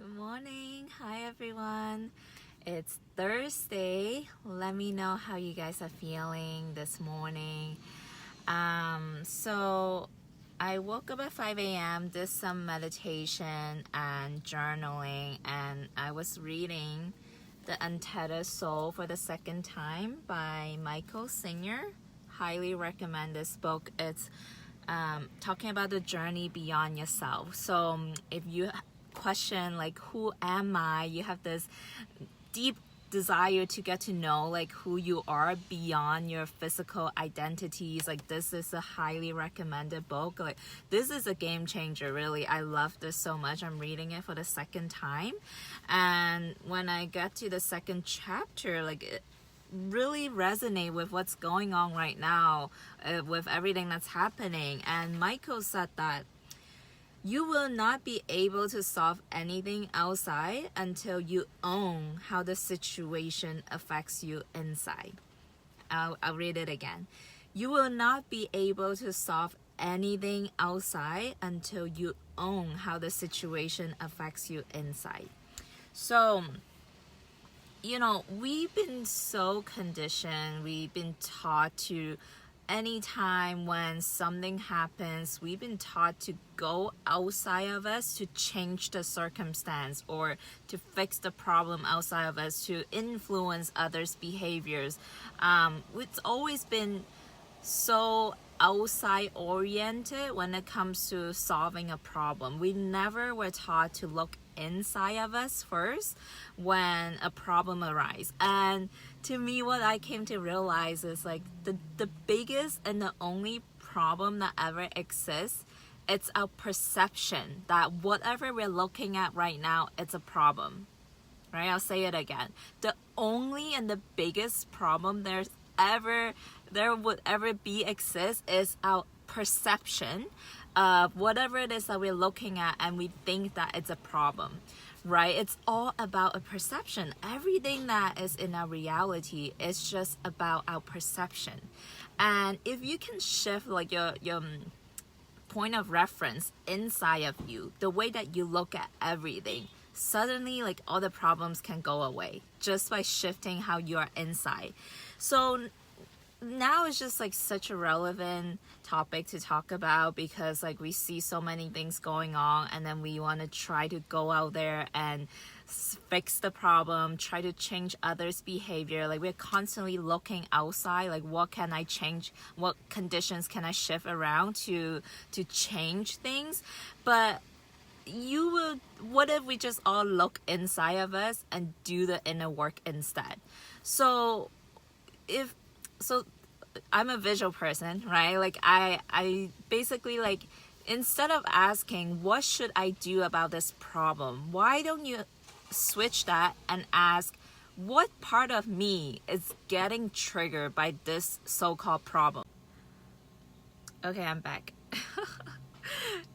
Good morning. Hi, everyone. It's Thursday. Let me know how you guys are feeling this morning. So I woke up at 5 a.m., did some meditation and journaling, and I was reading The Untethered Soul for the second time by Miko. Highly recommend this book. It's talking about the journey beyond yourself. So if you question like who am I, you have this deep desire to get to know like who you are beyond your physical identities, like this is a highly recommended book. Like this is a game changer, really. I love this so much. I'm reading it for the second time, and when I get to the second chapter, like it really resonate with what's going on right now, with everything that's happening. And Michael said that you will not be able to solve anything outside until you own how the situation affects you inside. I'll read it again. You will not be able to solve anything outside until you own how the situation affects you inside. So, we've been so conditioned, we've been taught to, anytime when something happens, we've been taught to go outside of us to change the circumstance or to fix the problem outside of us, to influence others' behaviors. It's always been so outside oriented when it comes to solving a problem. We never were taught to look inside of us first when a problem arises. And to me, what I came to realize is like the biggest and the only problem that ever exists, it's our perception that whatever we're looking at right now, it's a problem. Right? I'll say it again. The only and the biggest problem there would ever be exist is our perception of whatever it is that we're looking at, and we think that it's a problem, right? It's all about a perception. Everything that is in our reality is just about our perception. And if you can shift like your point of reference inside of you, the way that you look at everything, suddenly like all the problems can go away just by shifting how you are inside. So now it's just like such a relevant topic to talk about, because like we see so many things going on, and then we want to try to go out there and fix the problem, try to change others' behavior. Like we're constantly looking outside, like what can I change, what conditions can I shift around to change things. But what if we just all look inside of us and do the inner work instead? So I'm a visual person, right? Like I basically, like, instead of asking what should I do about this problem, why don't you switch that and ask what part of me is getting triggered by this so-called problem? Okay, I'm back.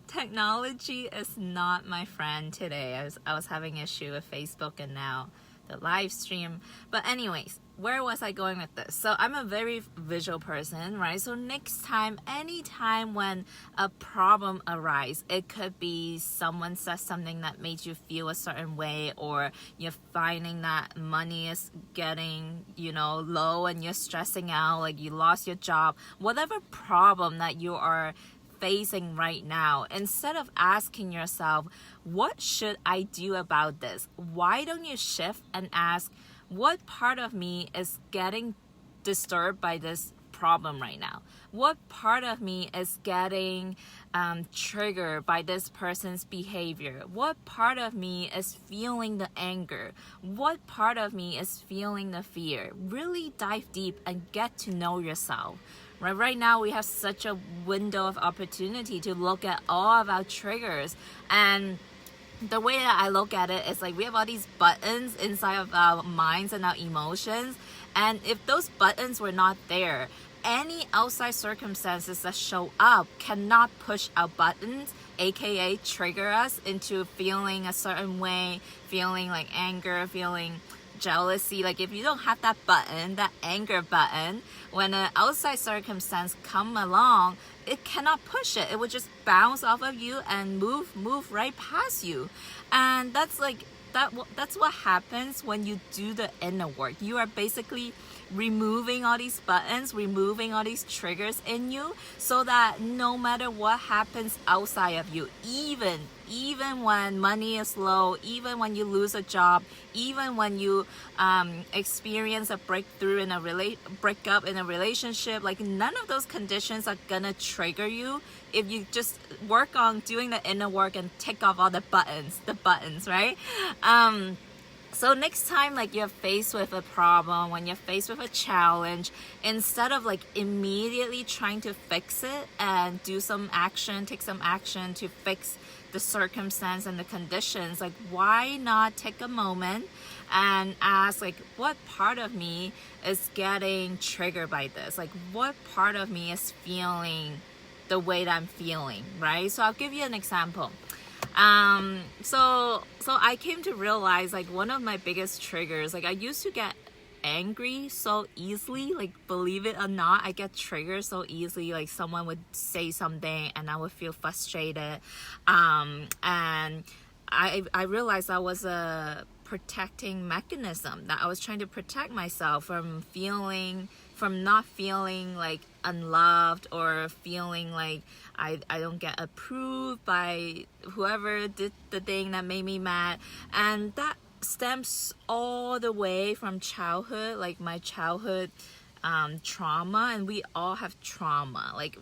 Technology is not my friend today. I was having issue with Facebook and now the live stream. But anyways, where was I going with this? So I'm a very visual person, right? So next time, anytime when a problem arises, it could be someone says something that made you feel a certain way, or you're finding that money is getting, low and you're stressing out, like you lost your job, whatever problem that you are facing right now, instead of asking yourself, what should I do about this? Why don't you shift and ask, what part of me is getting disturbed by this problem right now? What part of me is getting triggered by this person's behavior? What part of me is feeling the anger? What part of me is feeling the fear? Really dive deep and get to know yourself. Right now, we have such a window of opportunity to look at all of our triggers. And the way that I look at it is like we have all these buttons inside of our minds and our emotions. And if those buttons were not there, any outside circumstances that show up cannot push our buttons, aka trigger us into feeling a certain way, feeling like anger, feeling jealousy. Like if you don't have that button, that anger button, when an outside circumstance come along, it cannot push it. It would just bounce off of you and move right past you. And that's like that's what happens when you do the inner work. You are basically removing all these buttons, removing all these triggers in you, so that no matter what happens outside of you, even when money is low, even when you lose a job, even when you experience a breakthrough in a breakup in a relationship, like none of those conditions are gonna trigger you if you just work on doing the inner work and tick off all the buttons, right? So next time, like, you're faced with a problem, when you're faced with a challenge, instead of like immediately trying to fix it and take some action to fix the circumstance and the conditions, like, why not take a moment and ask, like, what part of me is getting triggered by this? Like, what part of me is feeling the way that I'm feeling, right? So I'll give you an example. So I came to realize, like, one of my biggest triggers, like, I used to get angry so easily, like, believe it or not, I get triggered so easily. Like, someone would say something and I would feel frustrated, and I realized that was a protecting mechanism, that I was trying to protect myself from not feeling like unloved, or feeling like I don't get approved by whoever did the thing that made me mad. And that stems all the way from childhood, like my childhood trauma. And we all have trauma. Like,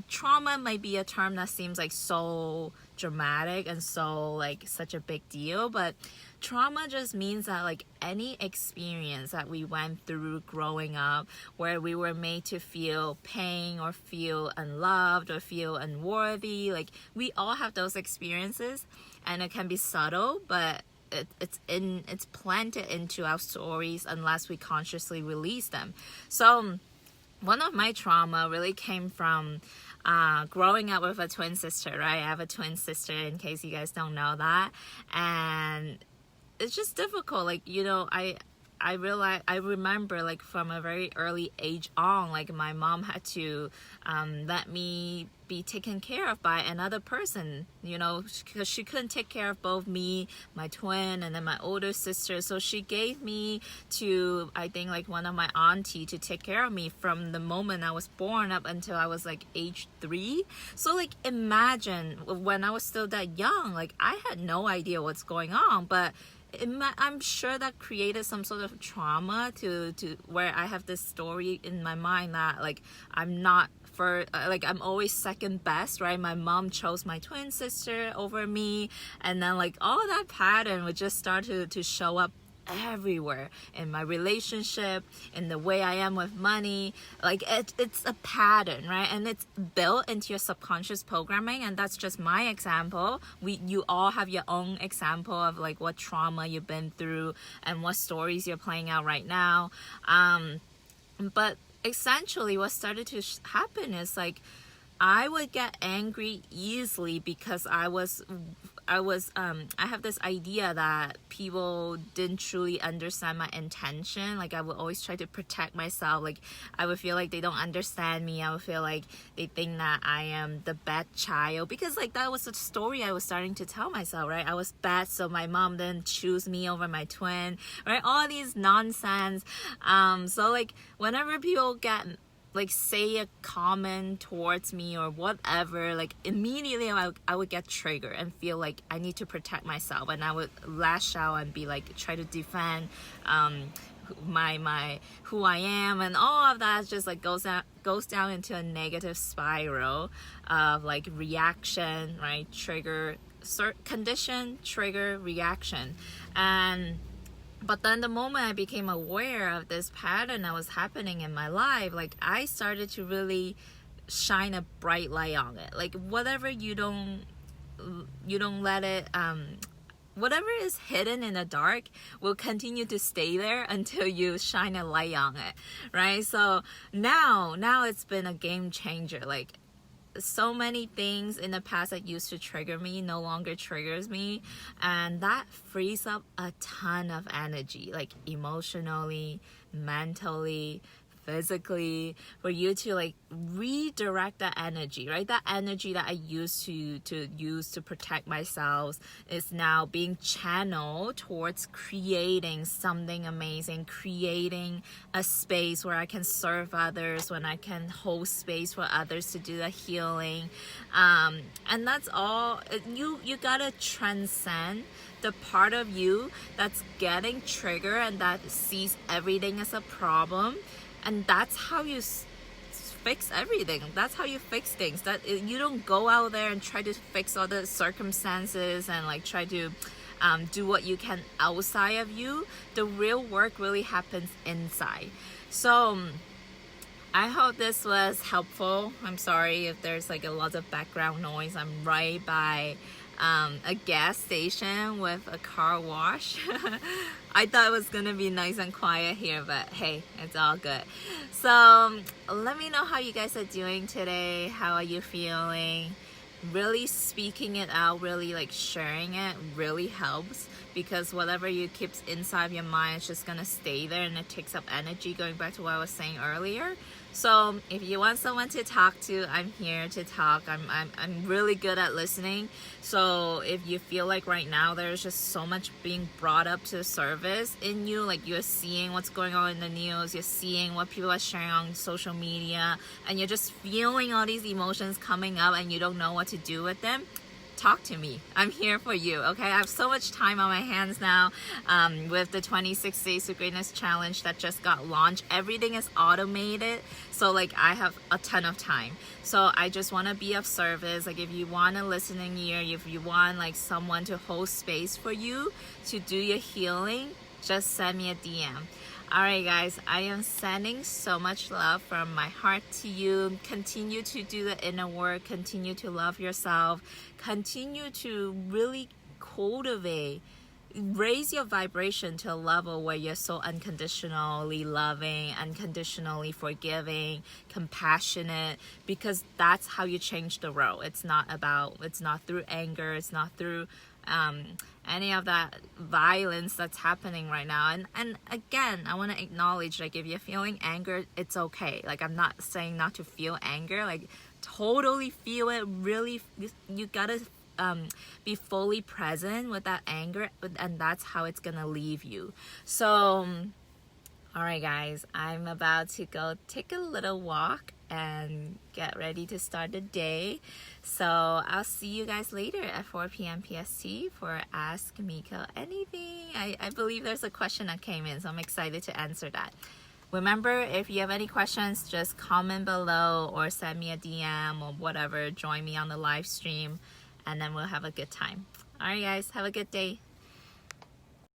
trauma might be a term that seems like so dramatic and so like such a big deal, but trauma just means that, like, any experience that we went through growing up, where we were made to feel pain or feel unloved or feel unworthy, like, we all have those experiences, and it can be subtle, but it's planted into our stories unless we consciously release them. So one of my trauma really came from growing up with a twin sister, right? I have a twin sister, in case you guys don't know that. And it's just difficult. Like, you know, I remember, like, from a very early age on, like, my mom had to let me be taken care of by another person, you know, because she couldn't take care of both me, my twin, and then my older sister. So she gave me to, I think, like, one of my auntie to take care of me from the moment I was born up until I was like age 3. So, like, imagine when I was still that young, like, I had no idea what's going on, but I'm sure that created some sort of trauma to where I have this story in my mind that, like, I'm always second best, right? My mom chose my twin sister over me, and then, like, all that pattern would just start to show up everywhere, in my relationship, in the way I am with money. Like, it's a pattern, right? And it's built into your subconscious programming. And that's just my example. You all have your own example of, like, what trauma you've been through and what stories you're playing out right now. But essentially what started to happen is, like, I would get angry easily because I have this idea that people didn't truly understand my intention. Like, I would always try to protect myself. Like, I would feel like they don't understand me. I would feel like they think that I am the bad child, because, like, that was the story I was starting to tell myself, right? I was bad, so my mom didn't choose me over my twin, right? All these nonsense. So, like, whenever people get, like, say a comment towards me or whatever, like, immediately I would get triggered and feel like I need to protect myself, and I would lash out and be like, try to defend my who I am, and all of that just, like, goes down into a negative spiral of, like, reaction, right? Condition, trigger, reaction. But then the moment I became aware of this pattern that was happening in my life, like, I started to really shine a bright light on it. Like, whatever you don't let it, whatever is hidden in the dark will continue to stay there until you shine a light on it, right? So now it's been a game changer. Like, so many things in the past that used to trigger me no longer triggers me, and that frees up a ton of energy, like, emotionally, mentally, physically, for you to like redirect that energy, right? That energy that I used to use to protect myself is now being channeled towards creating something amazing, creating a space where I can serve others, when I can hold space for others to do the healing. And that's all. You gotta transcend the part of you that's getting triggered and that sees everything as a problem, and that's how you fix everything. That's how you fix things. That you don't go out there and try to fix all the circumstances and like try to do what you can outside of you. The real work really happens inside. So I hope this was helpful. I'm sorry if there's like a lot of background noise. I'm right by a gas station with a car wash. I thought it was gonna be nice and quiet here, but hey, it's all good. So let me know how you guys are doing today. How are you feeling? Really speaking it out, really like sharing it really helps, because whatever you keep inside your mind is just gonna stay there and it takes up energy, going back to what I was saying earlier. So if you want someone to talk to, I'm here to talk. I'm really good at listening. So if you feel like right now there's just so much being brought up to the surface in you, like you're seeing what's going on in the news, you're seeing what people are sharing on social media, and you're just feeling all these emotions coming up and you don't know what to do with them, talk to me. I'm here for you, okay? I have so much time on my hands now with the 26 Days to Greatness Challenge that just got launched. Everything is automated, so like I have a ton of time. So I just want to be of service. Like if you want a listening ear, if you want like someone to hold space for you to do your healing, just send me a DM. Alright guys, I am sending so much love from my heart to you. Continue to do the inner work, continue to love yourself, continue to really cultivate, raise your vibration to a level where you're so unconditionally loving, unconditionally forgiving, compassionate, because that's how you change the world. It's not through anger, it's not through any of that violence that's happening right now. And again, I want to acknowledge, like if you're feeling anger, it's okay. Like I'm not saying not to feel anger, like totally feel it. Really, you gotta be fully present with that anger, and that's how it's gonna leave you. So alright guys, I'm about to go take a little walk and get ready to start the day. So I'll see you guys later at 4 p.m. PST for Ask Miko Anything. I believe there's a question that came in, so I'm excited to answer that. Remember, if you have any questions, just comment below or send me a DM or whatever. Join me on the live stream and then we'll have a good time. Alright guys, have a good day.